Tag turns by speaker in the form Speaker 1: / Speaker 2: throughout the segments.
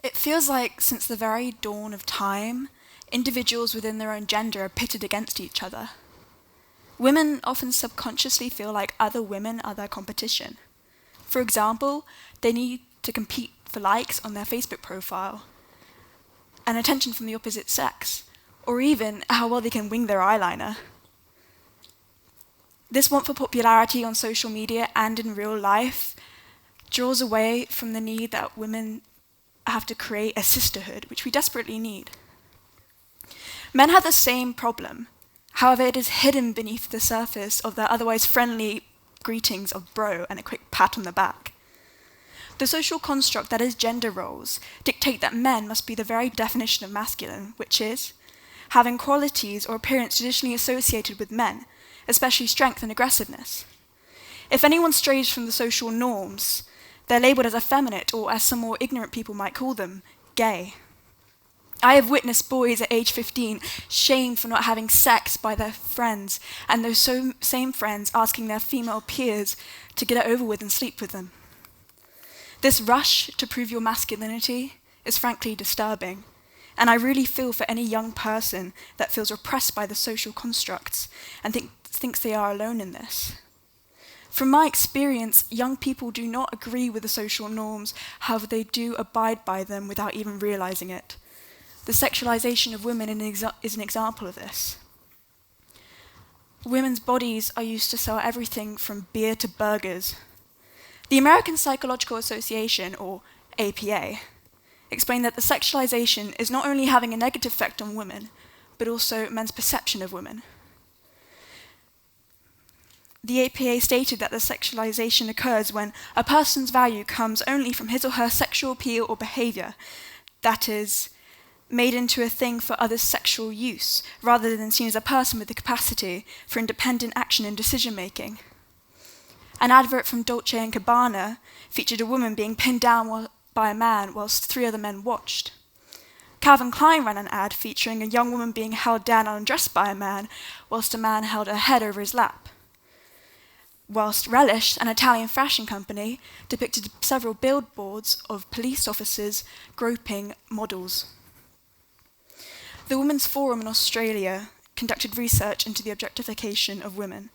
Speaker 1: It feels like since the very dawn of time, individuals within their own gender are pitted against each other. Women often subconsciously feel like other women are their competition. For example, they need to compete for likes on their Facebook profile, and attention from the opposite sex, or even how well they can wing their eyeliner. This want for popularity on social media and in real life draws away from the need that women have to create a sisterhood, which we desperately need. Men have the same problem. However, it is hidden beneath the surface of their otherwise friendly greetings of bro and a quick pat on the back. The social construct that is gender roles dictate that men must be the very definition of masculine, which is having qualities or appearance traditionally associated with men, especially strength and aggressiveness. If anyone strays from the social norms, they're labelled as effeminate, or as some more ignorant people might call them, gay. I have witnessed boys at age 15 shamed for not having sex by their friends, and those same friends asking their female peers to get it over with and sleep with them. This rush to prove your masculinity is frankly disturbing, and I really feel for any young person that feels oppressed by the social constructs and thinks they are alone in this. From my experience, young people do not agree with the social norms, however they do abide by them without even realizing it. The sexualization of women is an example of this. Women's bodies are used to sell everything from beer to burgers. The American Psychological Association, or APA, explained that the sexualization is not only having a negative effect on women, but also men's perception of women. The APA stated that the sexualization occurs when a person's value comes only from his or her sexual appeal or behavior, that is, made into a thing for others' sexual use, rather than seen as a person with the capacity for independent action and decision-making. An advert from Dolce & Gabbana featured a woman being pinned down by a man whilst 3 other men watched. Calvin Klein ran an ad featuring a young woman being held down and undressed by a man whilst a man held her head over his lap. Whilst Relish, an Italian fashion company, depicted several billboards of police officers groping models. The Women's Forum in Australia conducted research into the objectification of women,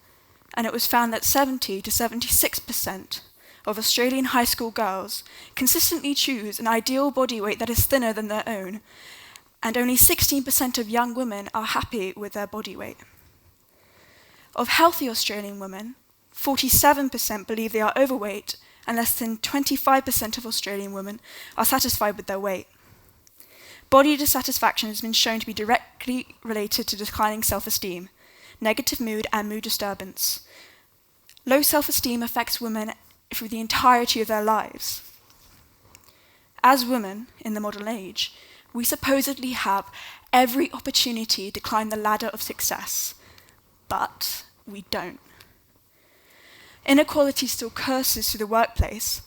Speaker 1: and it was found that 70 to 76% of Australian high school girls consistently choose an ideal body weight that is thinner than their own, and only 16% of young women are happy with their body weight. Of healthy Australian women, 47% believe they are overweight, and less than 25% of Australian women are satisfied with their weight. Body dissatisfaction has been shown to be directly related to declining self-esteem, negative mood, and mood disturbance. Low self-esteem affects women through the entirety of their lives. As women in the modern age, we supposedly have every opportunity to climb the ladder of success, but we don't. Inequality still curses through the workplace.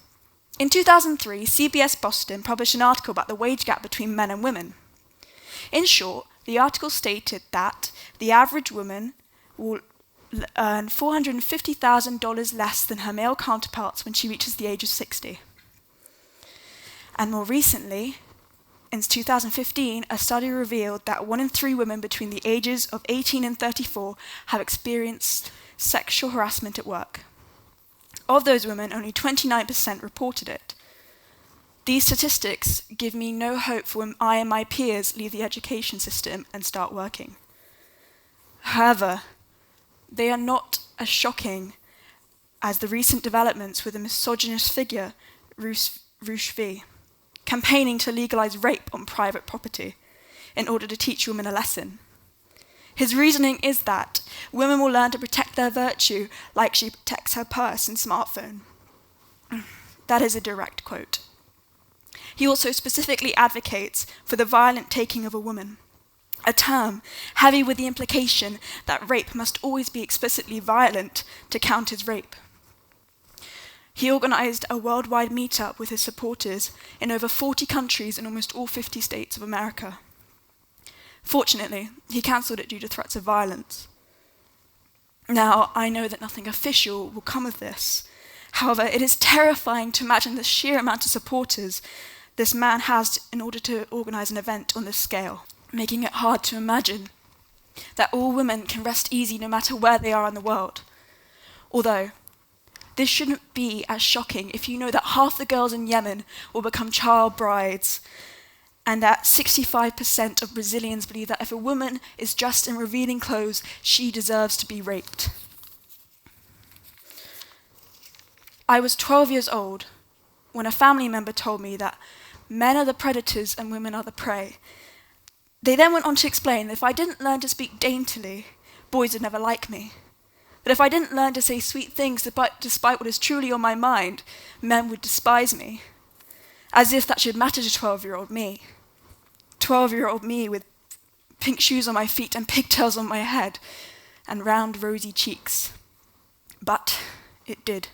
Speaker 1: In 2003, CBS Boston published an article about the wage gap between men and women. In short, the article stated that the average woman will earn $450,000 less than her male counterparts when she reaches the age of 60. And more recently, in 2015, a study revealed that 1 in 3 women between the ages of 18 and 34 have experienced sexual harassment at work. Of those women, only 29% reported it. These statistics give me no hope for when I and my peers leave the education system and start working. However, they are not as shocking as the recent developments with the misogynist figure, Rush V, campaigning to legalize rape on private property in order to teach women a lesson. His reasoning is that women will learn to protect their virtue like she protects her purse and smartphone. That is a direct quote. He also specifically advocates for the violent taking of a woman, a term heavy with the implication that rape must always be explicitly violent to count as rape. He organised a worldwide meetup with his supporters in over 40 countries in almost all 50 states of America. Fortunately, he cancelled it due to threats of violence. Now, I know that nothing official will come of this. However, it is terrifying to imagine the sheer amount of supporters this man has in order to organise an event on this scale, making it hard to imagine that all women can rest easy no matter where they are in the world. Although, this shouldn't be as shocking if you know that half the girls in Yemen will become child brides, and that 65% of Brazilians believe that if a woman is dressed in revealing clothes, she deserves to be raped. I was 12 years old when a family member told me that men are the predators and women are the prey. They then went on to explain that if I didn't learn to speak daintily, boys would never like me. That if I didn't learn to say sweet things despite what is truly on my mind, men would despise me. As if that should matter to 12-year-old me. 12-year-old me with pink shoes on my feet and pigtails on my head and round rosy cheeks. But it did.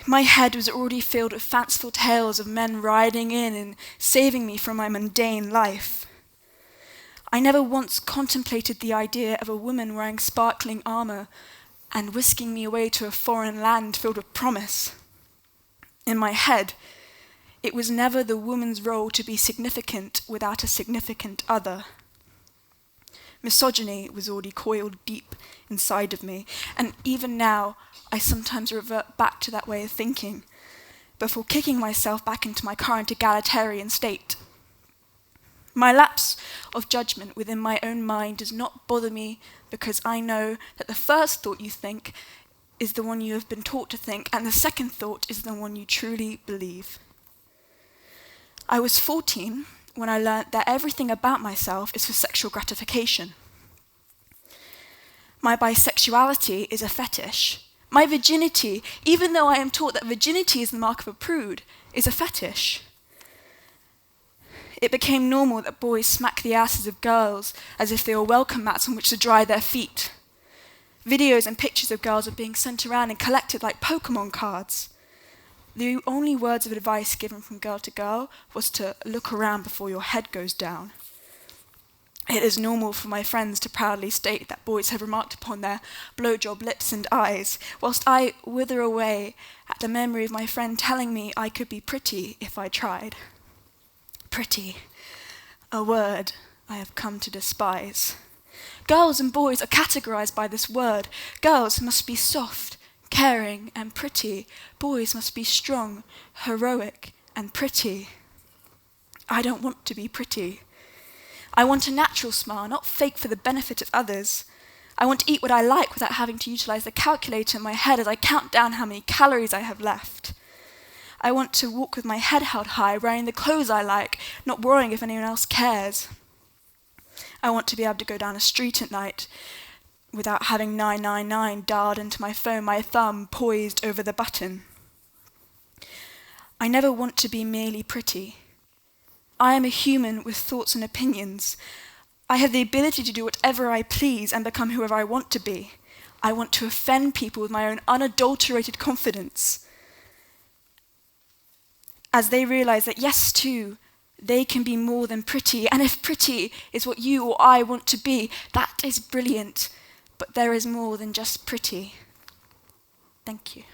Speaker 1: My head was already filled with fanciful tales of men riding in and saving me from my mundane life. I never once contemplated the idea of a woman wearing sparkling armour and whisking me away to a foreign land filled with promise. In my head, it was never the woman's role to be significant without a significant other. Misogyny was already coiled deep inside of me, and even now I sometimes revert back to that way of thinking, before kicking myself back into my current egalitarian state. My lapse of judgment within my own mind does not bother me because I know that the first thought you think is the one you have been taught to think, and the second thought is the one you truly believe. I was 14 when I learnt that everything about myself is for sexual gratification. My bisexuality is a fetish. My virginity, even though I am taught that virginity is the mark of a prude, is a fetish. It became normal that boys smack the asses of girls as if they were welcome mats on which to dry their feet. Videos and pictures of girls were being sent around and collected like Pokemon cards. The only words of advice given from girl to girl was to look around before your head goes down. It is normal for my friends to proudly state that boys have remarked upon their blowjob lips and eyes, whilst I wither away at the memory of my friend telling me I could be pretty if I tried. Pretty, a word I have come to despise. Girls and boys are categorized by this word. Girls must be soft, caring and pretty. Boys must be strong, heroic and pretty. I don't want to be pretty. I want a natural smile, not fake for the benefit of others. I want to eat what I like without having to utilize the calculator in my head as I count down how many calories I have left. I want to walk with my head held high, wearing the clothes I like, not worrying if anyone else cares. I want to be able to go down a street at night without having 999 dialed into my phone, my thumb poised over the button. I never want to be merely pretty. I am a human with thoughts and opinions. I have the ability to do whatever I please and become whoever I want to be. I want to offend people with my own unadulterated confidence, as they realize that yes, too, they can be more than pretty, and if pretty is what you or I want to be, that is brilliant, but there is more than just pretty. Thank you.